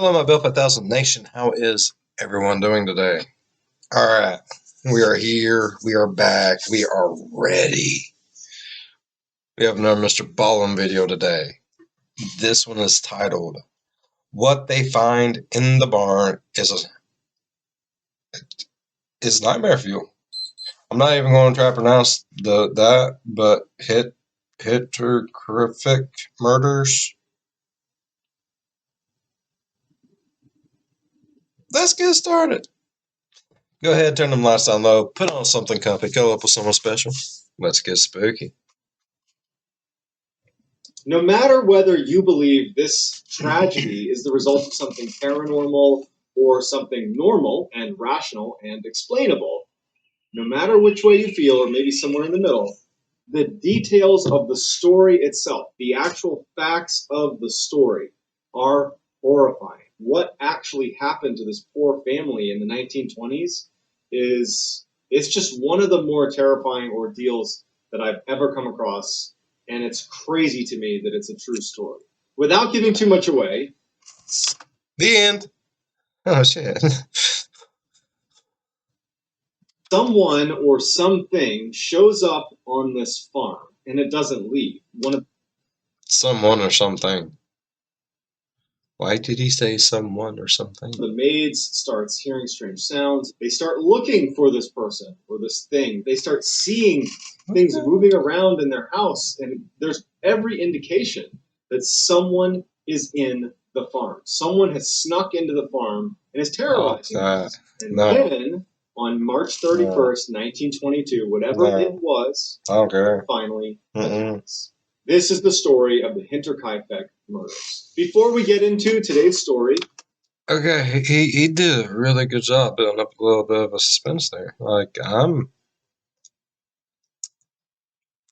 Hello, my Bill 5000 Nation. How is everyone doing today? All right. We are here. We are back. We are ready. We have another Mr. Ballin video today. This one is titled, What They Find in the Barn is Nightmare Fuel. I'm not even going to try to pronounce that, but Hinterkaifeck murders. Let's get started. Go ahead, turn them lights down low, put on something comfy, cuddle up with someone special. Let's get spooky. No matter whether you believe this tragedy is the result of something paranormal or something normal and rational and explainable, no matter which way you feel, or maybe somewhere in the middle, the details of the story itself, the actual facts of the story, are horrifying. What actually happened to this poor family in the 1920s it's just one of the more terrifying ordeals that I've ever come across, and it's crazy to me that it's a true story. Without giving too much away, the end. Oh shit. Someone or something shows up on this farm and it doesn't leave. Someone or something. Why did he say someone or something? The maids starts hearing strange sounds. They start looking for this person or this thing. They start seeing things moving around in their house, and there's every indication that someone is in the farm. Someone has snuck into the farm and is terrorizing them. And then on March 31st, 1922, whatever it was, finally attacks. This is the story of the Hinterkaifeck murders. Before we get into today's story... Okay, he did a really good job building up a little bit of a suspense there. Like, I'm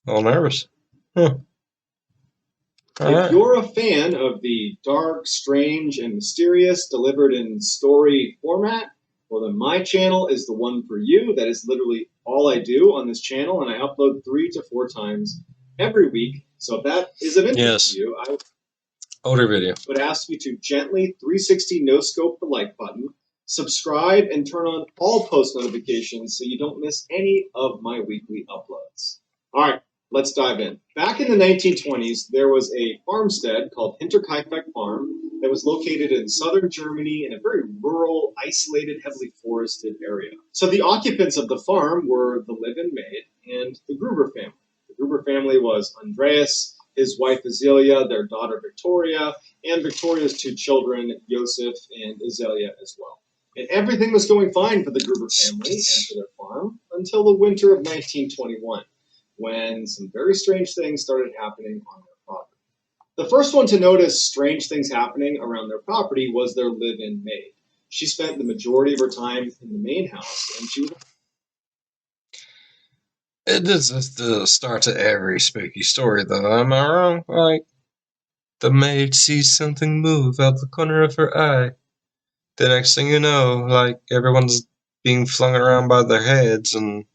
a little nervous. If you're a fan of the dark, strange, and mysterious delivered in story format, well then my channel is the one for you. That is literally all I do on this channel, and I upload 3 to 4 times every week. So if that is of interest to you, I would ask you to gently 360 no-scope the like button, subscribe, and turn on all post notifications so you don't miss any of my weekly uploads. All right, let's dive in. Back in the 1920s, there was a farmstead called Hinterkaifeck Farm that was located in southern Germany in a very rural, isolated, heavily forested area. So the occupants of the farm were the live-in maid and the Gruber family. The Gruber family was Andreas, his wife Azelia, their daughter Victoria, and Victoria's 2 children, Joseph and Azelia as well. And everything was going fine for the Gruber family and for their farm until the winter of 1921, when some very strange things started happening on their property. The first one to notice strange things happening around their property was their live-in maid. She spent the majority of her time in the main house, and she was... It is the start to every spooky story, though. Am I wrong? Like, the maid sees something move out the corner of her eye. The next thing you know, like, everyone's being flung around by their heads and...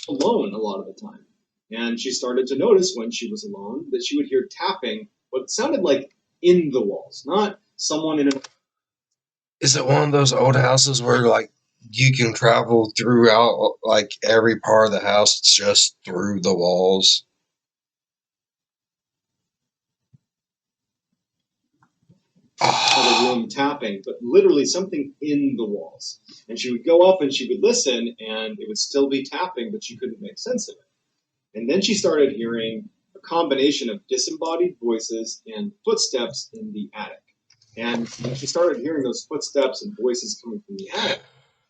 alone a lot of the time. And she started to notice when she was alone that she would hear tapping, what sounded like in the walls, not someone in a... Is it one of those old houses where, like, you can travel throughout, like, every part of the house, it's just through the walls? The room tapping, but literally something in the walls. And she would go up and she would listen, and it would still be tapping, but she couldn't make sense of it. And then she started hearing a combination of disembodied voices and footsteps in the attic. And when she started hearing those footsteps and voices coming from the attic,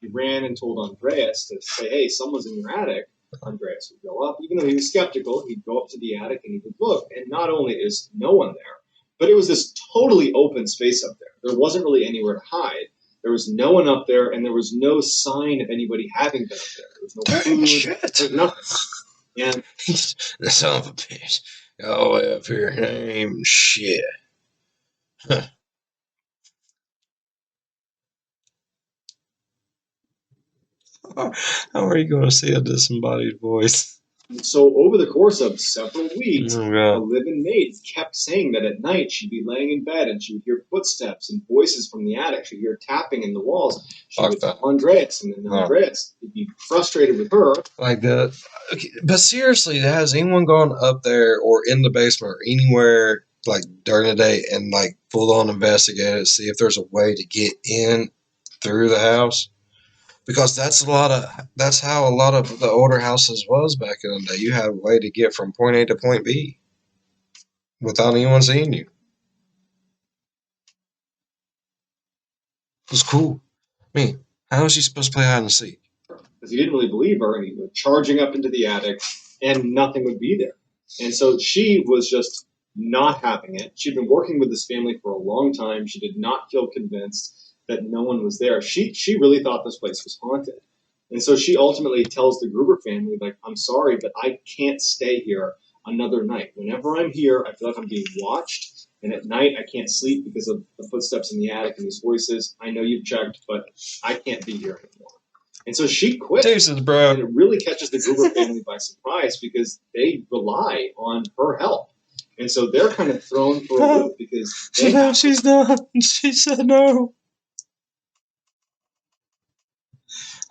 she ran and told Andreas to say, hey, someone's in your attic. Andreas would go up. Even though he was skeptical, he'd go up to the attic and he would look. And not only is no one there, but it was this totally open space up there. There wasn't really anywhere to hide. There was no one up there, and there was no sign of anybody having been up there. There was no food. There was nothing. And the son of a bitch. All the way up here. Ain't shit. Huh. How are you going to see a disembodied voice? So over the course of several weeks, Oh the god. live-in maid kept saying that at night she'd be laying in bed and she would hear footsteps and voices from the attic. She'd hear tapping in the walls. She Fuck would that. tell Andreas, and then No. Andreas would be frustrated with her. Like that. Okay, but seriously, has anyone gone up there or in the basement or anywhere like during the day and like full on investigated to see if there's a way to get in through the house? Because that's how a lot of the older houses was back in the day. You had a way to get from point A to point B without anyone seeing you. It was cool. I mean, how is she supposed to play hide and seek? Because he didn't really believe her, and he was charging up into the attic, and nothing would be there. And so she was just not having it. She'd been working with this family for a long time. She did not feel convinced that no one was there. She really thought this place was haunted. And so she ultimately tells the Gruber family, like, I'm sorry, but I can't stay here another night. Whenever I'm here, I feel like I'm being watched. And at night, I can't sleep because of the footsteps in the attic and these voices. I know you've checked, but I can't be here anymore. And so she quit. Deuces, bro. And it really catches the Gruber family by surprise because they rely on her help. And so they're kind of thrown for a loop because they No, she's not. She said no.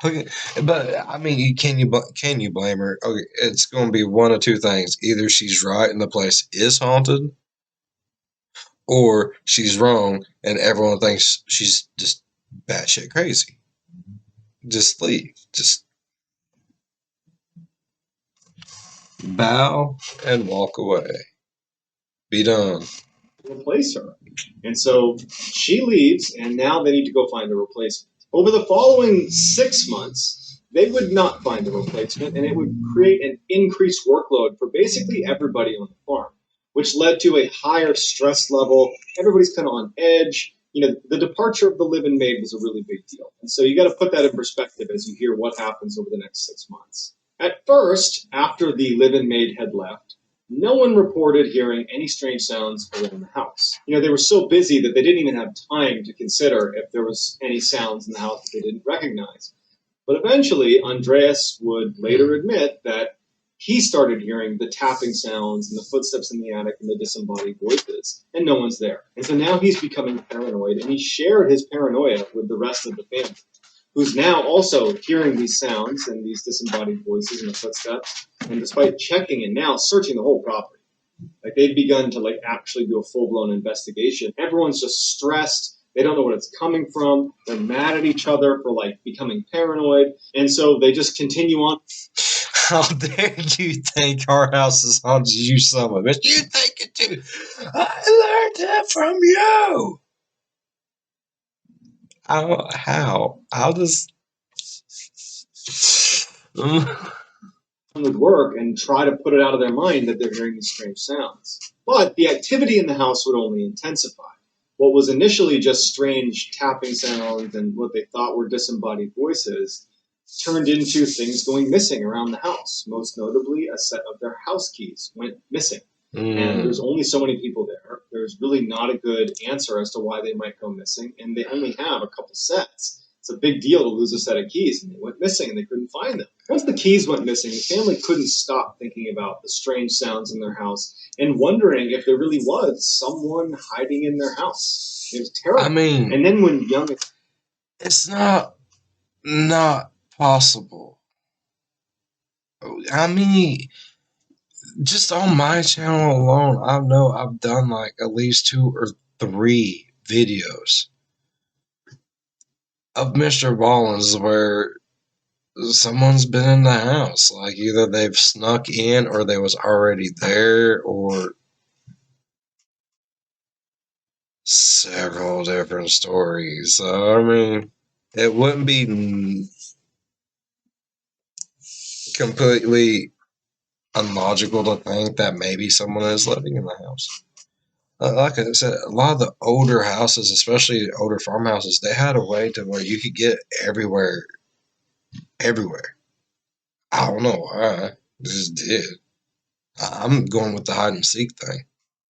Okay, but I mean, can you blame her? Okay, it's going to be one of two things: either she's right and the place is haunted, or she's wrong and everyone thinks she's just batshit crazy. Just leave. Just bow and walk away. Be done. replace her. And so she leaves, and now they need to go find a replacement. Over the following 6 months, they would not find a replacement, and it would create an increased workload for basically everybody on the farm, which led to a higher stress level. Everybody's kind of on edge. You know, the departure of the live-in maid was a really big deal. And so you got to put that in perspective as you hear what happens over the next 6 months. At first, after the live-in maid had left, no one reported hearing any strange sounds around the house. You know, they were so busy that they didn't even have time to consider if there was any sounds in the house that they didn't recognize. But eventually, Andreas would later admit that he started hearing the tapping sounds and the footsteps in the attic and the disembodied voices, and no one's there. And so now he's becoming paranoid, and he shared his paranoia with the rest of the family, who's now also hearing these sounds and these disembodied voices and the footsteps, and despite checking and now searching the whole property. Like they've begun to like actually do a full-blown investigation. Everyone's just stressed. They don't know what it's coming from. They're mad at each other for like becoming paranoid. And so they just continue on. How dare you think our house is haunted, you son of a bitch? You think it too. I learned that from you. How? How does... Would work and try to put it out of their mind that they're hearing these strange sounds. But the activity in the house would only intensify. What was initially just strange tapping sounds and what they thought were disembodied voices turned into things going missing around the house. Most notably, a set of their house keys went missing. And there's only so many people there. There's really not a good answer as to why they might go missing, and they only have a couple sets. It's a big deal to lose a set of keys, and they went missing and they couldn't find them. Once the keys went missing, the family couldn't stop thinking about the strange sounds in their house and wondering if there really was someone hiding in their house. It was terrible. I mean, and then when young, it's not possible. I mean, just on my channel alone, I know I've done like at least 2 or 3 videos of Mr. Ballens where someone's been in the house. Like either they've snuck in or they was already there or several different stories. So, I mean, it wouldn't be completely unlogical to think that maybe someone is living in the house. Like I said, a lot of the older houses, especially older farmhouses, they had a way to where you could get everywhere, everywhere. I don't know why. They just did. I'm going with the hide and seek thing.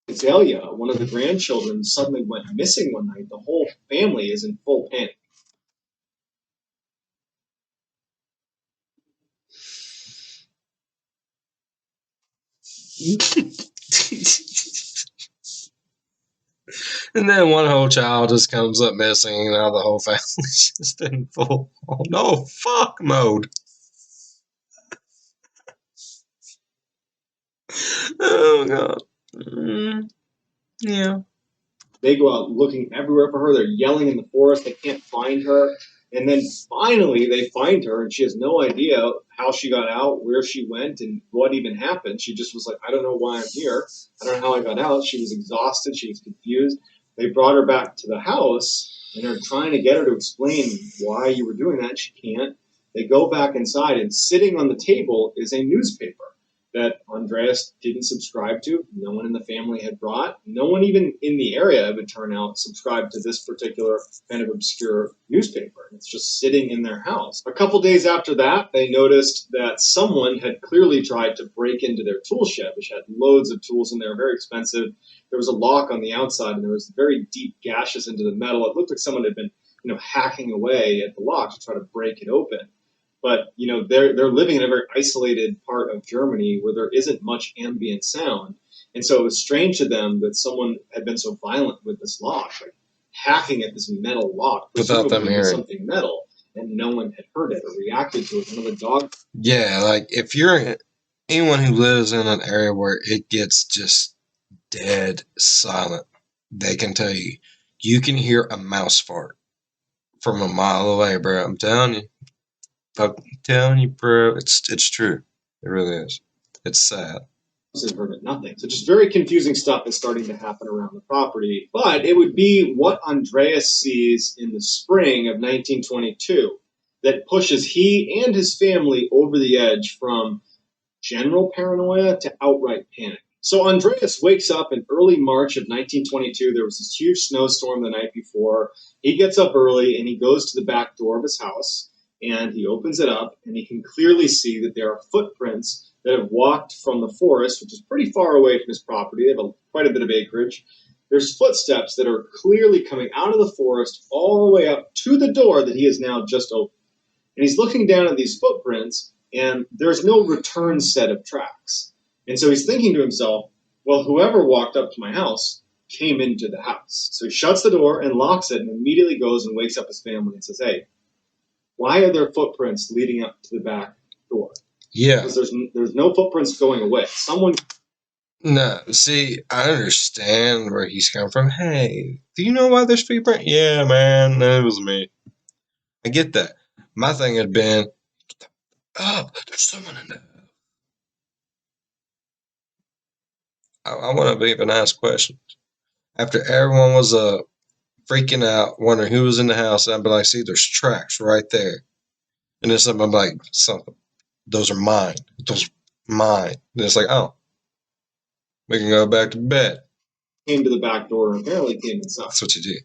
Azalea, one of the grandchildren, suddenly went missing one night. The whole family is in full panic. And then one whole child just comes up missing, and now the whole family's just in full, oh no, fuck mode. Oh god. Yeah. They go out looking everywhere for her. They're yelling in the forest. They can't find her. And then finally they find her, and she has no idea how she got out, where she went, and what even happened. She just was like, I don't know why I'm here. I don't know how I got out. She was exhausted. She was confused. They brought her back to the house, and they're trying to get her to explain why you were doing that. She can't. They go back inside, and sitting on the table is a newspaper that Andreas didn't subscribe to. No one in the family had brought. No one even in the area, it would turn out, subscribed to this particular kind of obscure newspaper. It's just sitting in their house. A couple days after that, they noticed that someone had clearly tried to break into their tool shed, which had loads of tools in there, very expensive. There was a lock on the outside, and there was very deep gashes into the metal. It looked like someone had been, hacking away at the lock to try to break it open. But they're living in a very isolated part of Germany where there isn't much ambient sound, and so it was strange to them that someone had been so violent with this lock, like hacking at this metal lock, Without them presumably with hearing. something metal, and no one had heard it or reacted to it. None of the dog. Yeah, like if you're anyone who lives in an area where it gets just dead silent, they can tell you, you can hear a mouse fart from a mile away, bro. I'm telling you. I'm telling you, bro. It's true. It really is. It's sad. And heard it nothing. So just very confusing stuff is starting to happen around the property. But it would be what Andreas sees in the spring of 1922 that pushes he and his family over the edge from general paranoia to outright panic. So Andreas wakes up in early March of 1922. There was this huge snowstorm the night before. He gets up early and he goes to the back door of his house and he opens it up and he can clearly see that there are footprints that have walked from the forest, which is pretty far away from his property. They have quite a bit of acreage. There's footsteps that are clearly coming out of the forest all the way up to the door that he has now just opened. And he's looking down at these footprints, and there's no return set of tracks. And so he's thinking to himself, well, whoever walked up to my house came into the house. So he shuts the door and locks it and immediately goes and wakes up his family and says, hey, why are there footprints leading up to the back door? Yeah. Because there's no footprints going away. Someone. No, see, I understand where he's coming from. Hey, do you know why there's footprint? Yeah, man, that was me. I get that. My thing had been, oh, there's someone in there. I want to even ask questions. After everyone was freaking out, wondering who was in the house, I'd be like, see, there's tracks right there. And then something, I'm like, something. Those are mine. Those are mine. And it's like, oh, we can go back to bed. Came to the back door and apparently came inside. That's what you do.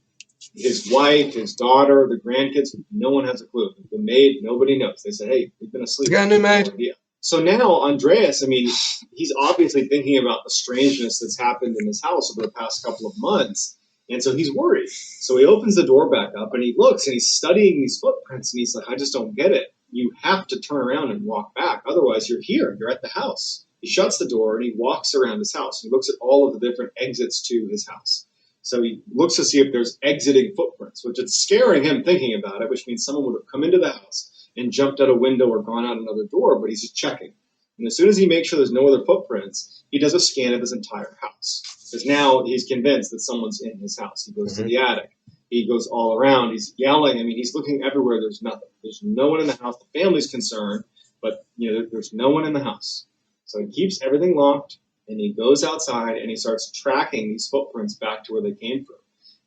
His wife, his daughter, the grandkids, no one has a clue. The maid, nobody knows. They said, hey, we've been asleep. You got a new maid? No idea. So now Andreas, he's obviously thinking about the strangeness that's happened in his house over the past couple of months. And so he's worried. So he opens the door back up and he looks and he's studying these footprints and he's like, I just don't get it. You have to turn around and walk back. Otherwise, you're here. You're at the house. He shuts the door and he walks around his house. He looks at all of the different exits to his house. So he looks to see if there's exiting footprints, which is scaring him thinking about it, which means someone would have come into the house and jumped out a window or gone out another door, but he's just checking. And as soon as he makes sure there's no other footprints, he does a scan of his entire house. Because now he's convinced that someone's in his house. He goes to the attic. He goes all around. He's yelling. He's looking everywhere. There's nothing. There's no one in the house. The family's concerned, but there's no one in the house. So he keeps everything locked, and he goes outside, and he starts tracking these footprints back to where they came from.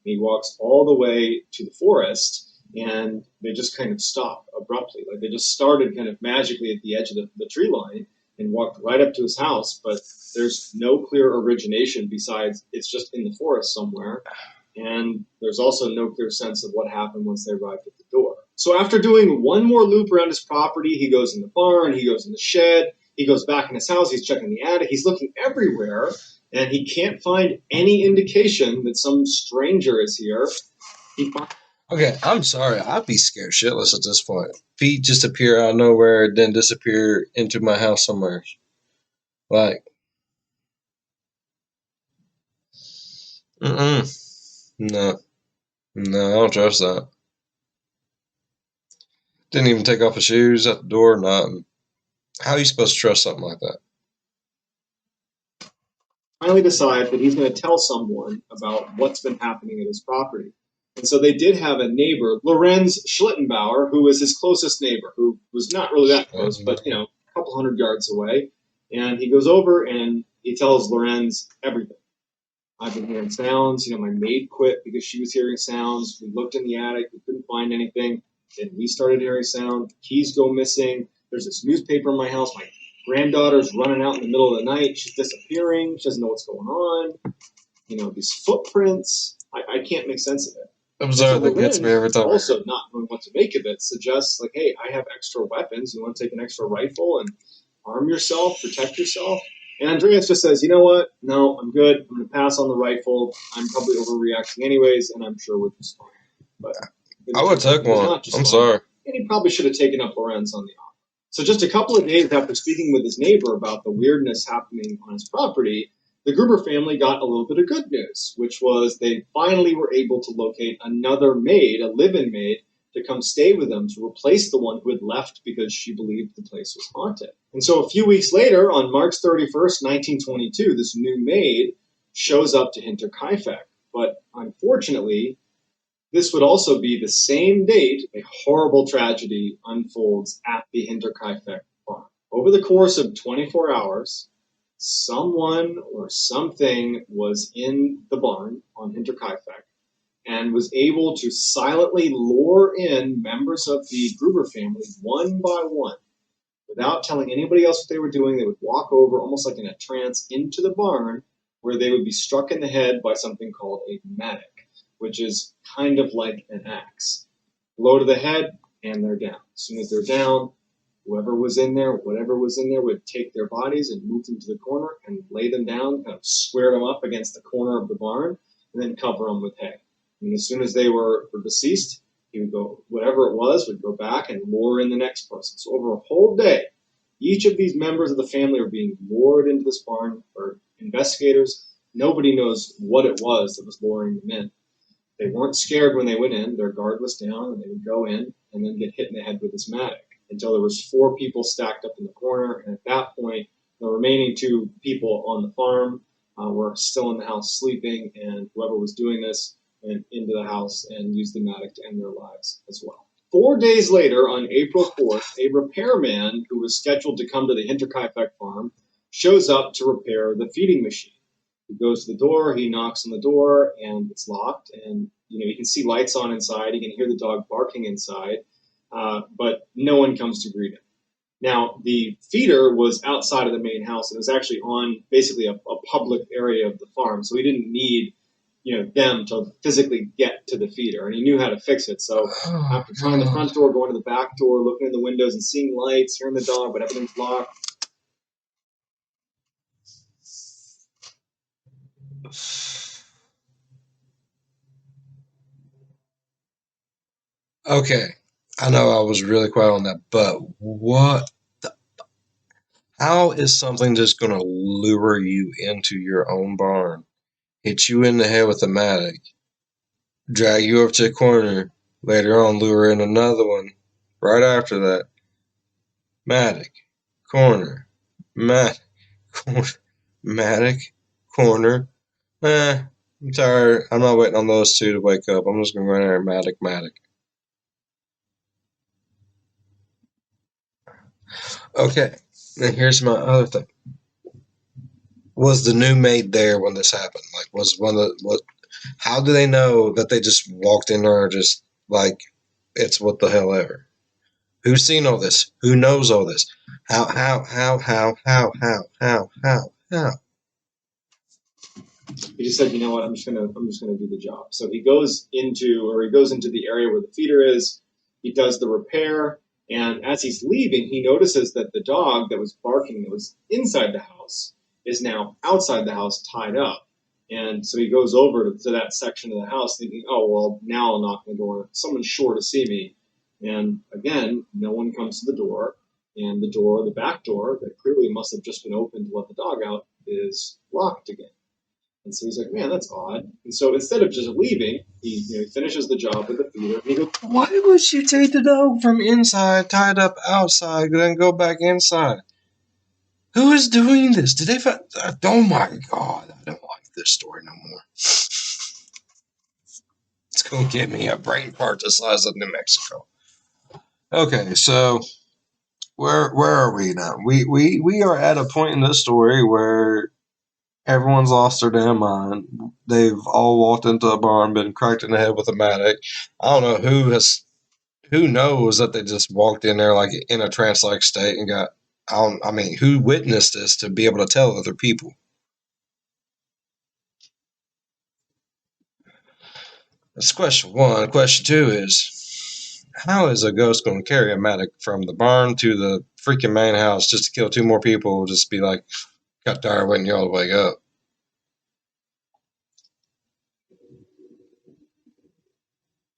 And he walks all the way to the forest, and they just kind of stop abruptly. Like they just started kind of magically at the edge of the tree line and walked right up to his house, but there's no clear origination besides it's just in the forest somewhere. And there's also no clear sense of what happened once they arrived at the door. So after doing one more loop around his property, he goes in the barn, he goes in the shed, he goes back in his house, he's checking the attic, he's looking everywhere, and he can't find any indication that some stranger is here. Okay, I'm sorry. I'd be scared shitless at this point. Feet just appear out of nowhere, then disappear into my house somewhere. Like, Mm-mm. No. No, I don't trust that. Didn't even take off his shoes at the door, nothing. How are you supposed to trust something like that? Finally decides that he's going to tell someone about what's been happening at his property. And so they did have a neighbor, Lorenz Schlittenbauer, who was his closest neighbor, who was not really that close, but a couple hundred yards away. And he goes over and he tells Lorenz everything. I've been hearing sounds. My maid quit because she was hearing sounds. We looked in the attic. We couldn't find anything. Then we started hearing sound. Keys go missing. There's this newspaper in my house. My granddaughter's running out in the middle of the night. She's disappearing. She doesn't know what's going on. These footprints. I can't make sense of it. Absurd, that gets me every time. Also, not knowing what to make of it, suggests like, hey, I have extra weapons. You want to take an extra rifle and arm yourself, protect yourself? And Andreas just says, you know what? No, I'm good. I'm going to pass on the rifle. I'm probably overreacting anyways, and I'm sure we're just fine. But I would take one. I'm sorry. And he probably should have taken up Lorenz on the offer. So just a couple of days after speaking with his neighbor about the weirdness happening on his property, the Gruber family got a little bit of good news, which was they finally were able to locate another maid, a live-in maid, to come stay with them to replace the one who had left because she believed the place was haunted. And so a few weeks later, on March 31st, 1922, this new maid shows up to Hinterkaifeck. But unfortunately, this would also be the same date a horrible tragedy unfolds at the Hinterkaifeck farm. Over the course of 24 hours, someone or something was in the barn on Hinterkaifeck and was able to silently lure in members of the Gruber family one by one. Without telling anybody else what they were doing, they would walk over almost like in a trance into the barn where they would be struck in the head by something called a mattock, which is kind of like an axe. Blow to the head, and they're down. As soon as they're down, whoever was in there, whatever was in there, would take their bodies and move them to the corner and lay them down, kind of square them up against the corner of the barn, and then cover them with hay. And as soon as they were deceased, he would go, whatever it was, would go back and lure in the next person. So over a whole day, each of these members of the family are being lured into this barn for investigators. Nobody knows what it was that was luring them in. They weren't scared when they went in. Their guard was down, and they would go in and then get hit in the head with this mattock until there was 4 people stacked up in the corner. And at that point, the remaining 2 people on the farm were still in the house sleeping, and whoever was doing this went into the house and used the mattock to end their lives as well. 4 days later, on April 4th, a repairman who was scheduled to come to the Hinterkaifeck farm shows up to repair the feeding machine. He goes to the door, he knocks on the door, and it's locked. And you can see lights on inside. You can hear the dog barking inside, but no one comes to greet him. Now, the feeder was outside of the main house. It was actually on basically a public area of the farm, so he didn't need them to physically get to the feeder, and he knew how to fix it. So after trying the front door, going to the back door, looking in the windows and seeing lights, hearing the dog, but everything's locked. Okay, I know I was really quiet on that, but how is something just going to lure you into your own barn, hit you in the head with a mattock, drag you over to the corner, later on lure in another one right after that? Mattock, corner, mattock, corner. I'm tired. I'm not waiting on those 2 to wake up. I'm just going to go in there and mattock. Okay, and here's my other thing. Was the new maid there when this happened? Like, was one of the, how do they know that they just walked in there just like it's what the hell ever? Who's seen all this? Who knows all this? How? He just said, you know what, I'm just gonna do the job. So he goes into the area where the feeder is. He does the repair, and as he's leaving, he notices that the dog that was barking, that was inside the house, is now outside the house, tied up. And so he goes over to that section of the house, thinking, oh well, now I'll knock on the door. Someone's sure to see me. And again, no one comes to the door, and the back door, that clearly must have just been opened to let the dog out, is locked again. And so he's like, man, that's odd. And so instead of just leaving, he finishes the job with the feeder. And he goes, Why would you take the dog from inside, tied up outside, then go back inside? Who is doing this? Did they find? Oh my God! I don't like this story no more. It's gonna give me a brain part the size of New Mexico. Okay, so where are we now? We are at a point in this story where everyone's lost their damn mind. They've all walked into a barn, been cracked in the head with a mattock. I don't know who knows that they just walked in there like in a trance-like state and got. I mean, who witnessed this to be able to tell other people? That's question one. Question two is, how is a ghost going to carry a mattock from the barn to the freaking main house just to kill two more people? Just be like, got tired waiting you all to wake up.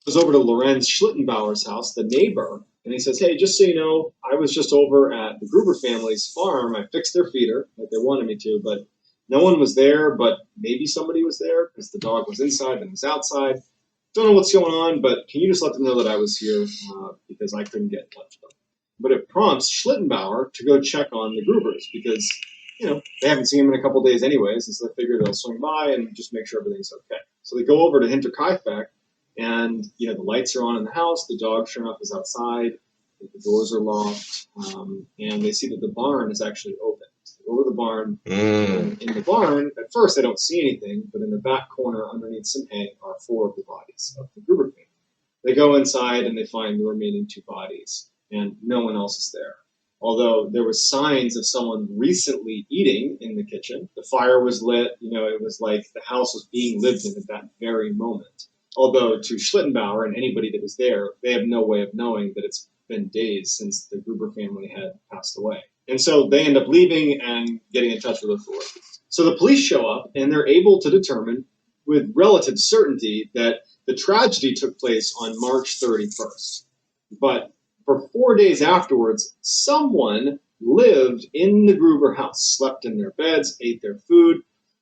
goes over to Lorenz Schlittenbauer's house, the neighbor, and he says, hey, just so you know, I was just over at the Gruber family's farm. I fixed their feeder like they wanted me to, but no one was there, but maybe somebody was there because the dog was inside and was outside. Don't know what's going on, but can you just let them know that I was here because I couldn't get in touch with them. But it prompts Schlittenbauer to go check on the Grubers because, they haven't seen him in a couple days anyways, and so they figure they'll swing by and just make sure everything's okay. So they go over to Hinterkaifeck, and, the lights are on in the house, the dog sure enough is outside, the doors are locked, and they see that the barn is actually open. So they go over the barn, and in the barn, at first they don't see anything, but in the back corner underneath some hay are 4 of the bodies of the Gruber family. They go inside and they find the remaining 2 bodies, and no one else is there. Although there was signs of someone recently eating in the kitchen. The fire was lit, it was like the house was being lived in at that very moment. Although to Schlittenbauer and anybody that was there, they have no way of knowing that it's been days since the Gruber family had passed away. And so they end up leaving and getting in touch with authorities. So the police show up and they're able to determine with relative certainty that the tragedy took place on March 31st. But for 4 days afterwards, someone lived in the Gruber house, slept in their beds, ate their food,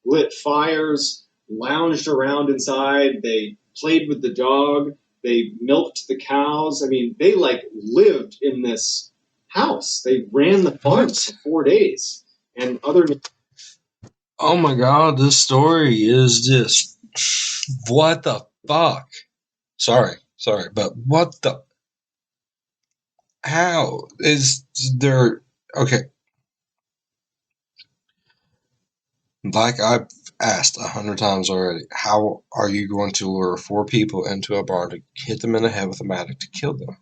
lit fires, lounged around inside. They played with the dog. They milked the cows. I mean, they lived in this house. They ran the farm for 4 days. And Oh my God, this story is just what the fuck? Sorry, but what the? How is there? Okay, like I've asked 100 times already, how are you going to lure 4 people into a barn to hit them in the head with a mattock to kill them?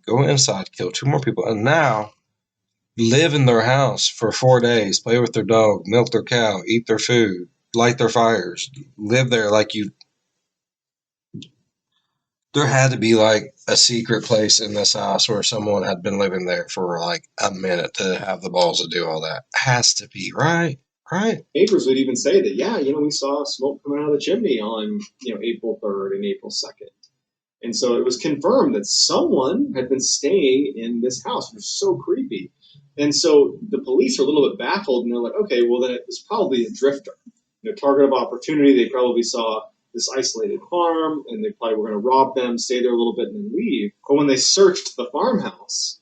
Go inside, kill 2 more people, and now live in their house for 4 days, play with their dog, milk their cow, eat their food, light their fires, live there like you. There had to be like a secret place in this house where someone had been living there for like a minute to have the balls to do all that. Has to be, right? Right? neighbors would even say that, yeah, we saw smoke coming out of the chimney on, April 3rd and April 2nd. And so it was confirmed that someone had been staying in this house, which was so creepy. And so the police are a little bit baffled, and they're like, okay, well, then it was probably a drifter. Target of opportunity, they probably saw this isolated farm, and they probably were going to rob them, stay there a little bit, and then leave. But when they searched the farmhouse,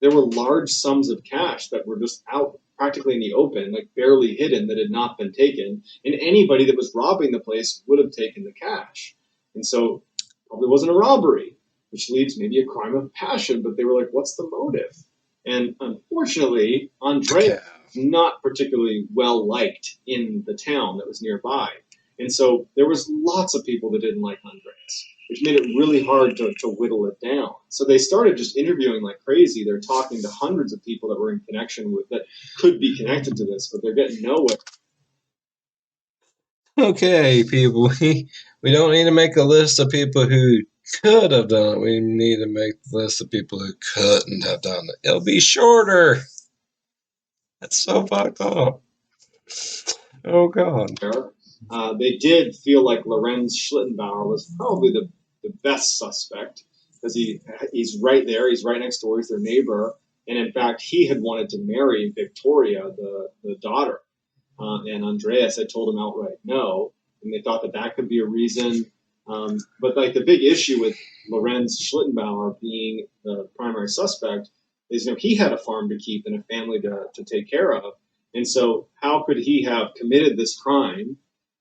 there were large sums of cash that were just out practically in the open, like barely hidden, that had not been taken. And anybody that was robbing the place would have taken the cash. And so probably wasn't a robbery, which leaves maybe a crime of passion, but they were like, what's the motive? And unfortunately, Andrea was not particularly well liked in the town that was nearby. And so there was lots of people that didn't like Andreas, which made it really hard to whittle it down. So they started just interviewing like crazy. They're talking to hundreds of people that were in connection with, that could be connected to this, but they're getting nowhere. Okay, people, we don't need to make a list of people who could have done it. We need to make the list of people who couldn't have done it. It'll be shorter. That's so fucked up. Oh, God. They did feel like Lorenz Schlittenbauer was probably the best suspect because he's right there. He's right next door. He's their neighbor. And in fact, he had wanted to marry Victoria, the daughter. and Andreas had told him outright no, and they thought that that could be a reason. But like the big issue with Lorenz Schlittenbauer being the primary suspect is, he had a farm to keep and a family to take care of, and so how could he have committed this crime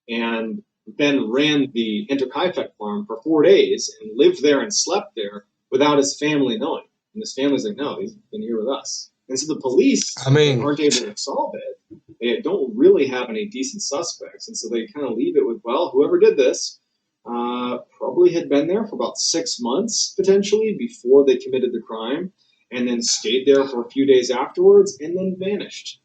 and then ran the Hinterkaifeck farm for 4 days and lived there and slept there without his family knowing? And his family's like, no, he's been here with us. And so the police I mean, aren't able to solve it. They don't really have any decent suspects. And so they kind of leave it with, well, whoever did this probably had been there for about 6 months, potentially, before they committed the crime, and then stayed there for a few days afterwards, and then vanished.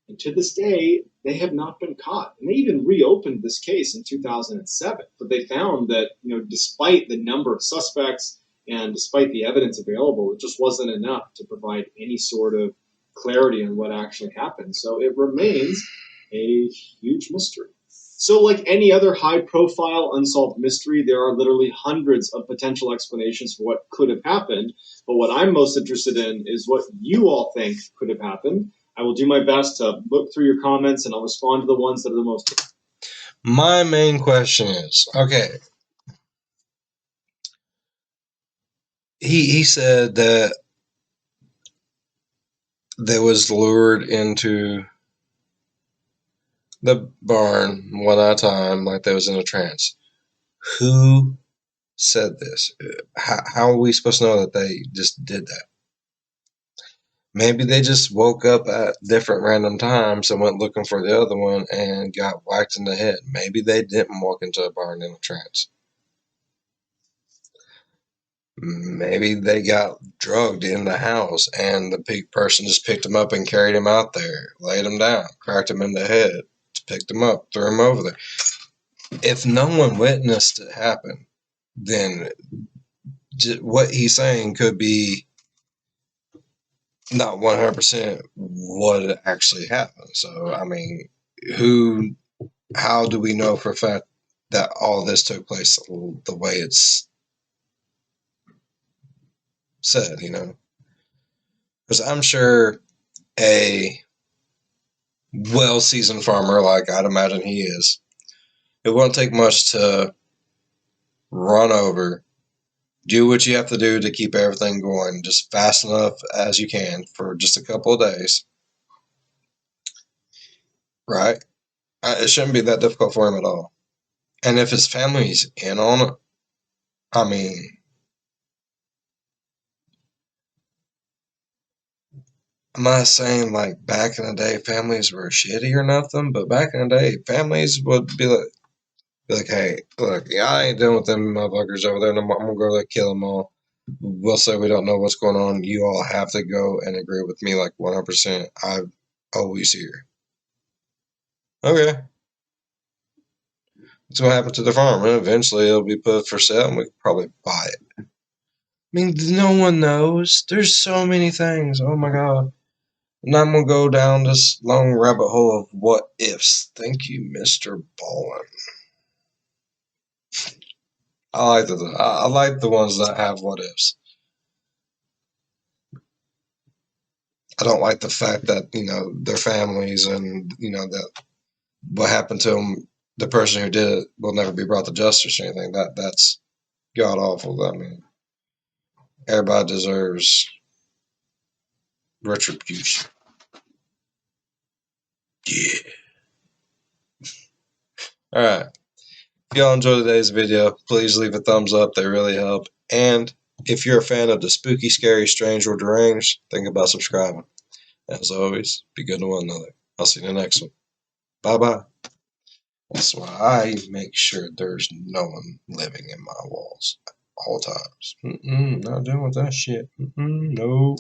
And to this day, they have not been caught. And they even reopened this case in 2007. But they found that, despite the number of suspects and despite the evidence available, it just wasn't enough to provide any sort of clarity on what actually happened. So it remains a huge mystery. So, like any other high profile unsolved mystery, there are literally hundreds of potential explanations for what could have happened. But what I'm most interested in is what you all think could have happened. I will do my best to look through your comments, and I'll respond to the ones that are the most. My main question is, okay, he said that they was lured into the barn one at a time, like they was in a trance. Who said this? How are we supposed to know that they just did that? Maybe they just woke up at different random times and went looking for the other one and got whacked in the head. Maybe they didn't walk into a barn in a trance. Maybe they got drugged in the house and the person just picked him up and carried him out there, laid him down, cracked him in the head, picked him up, threw him over there. If no one witnessed it happen, then what he's saying could be not 100% what actually happened. So, I mean, how do we know for a fact that all this took place the way it's said, Because I'm sure a well-seasoned farmer, like I'd imagine he is, it won't take much to run over, do what you have to do to keep everything going just fast enough as you can for just a couple of days, right? It shouldn't be that difficult for him at all. And if his family's in on it, I mean, I'm not saying like back in the day families were shitty or nothing, but back in the day families would be like, hey, look, yeah, I ain't dealing with them motherfuckers over there. I'm gonna go there, kill them all. We'll say we don't know what's going on. You all have to go and agree with me like 100%. I'm always here. Okay. That's what happened to the farm. And eventually it'll be put for sale and we could probably buy it. I mean, no one knows. There's so many things. Oh my God. And I'm going to go down this long rabbit hole of what ifs. Thank you, Mr. Ballin. I like the ones that have what ifs. I don't like the fact that, their families and, that what happened to them, the person who did it will never be brought to justice or anything. That's god awful. I mean, everybody deserves retribution. Yeah. All right. If y'all enjoyed today's video, please leave a thumbs up. They really help. And if you're a fan of the spooky, scary, strange, or deranged, think about subscribing. As always, be good to one another. I'll see you in the next one. Bye-bye. That's why I make sure there's no one living in my walls at all times. Not doing with that shit. No.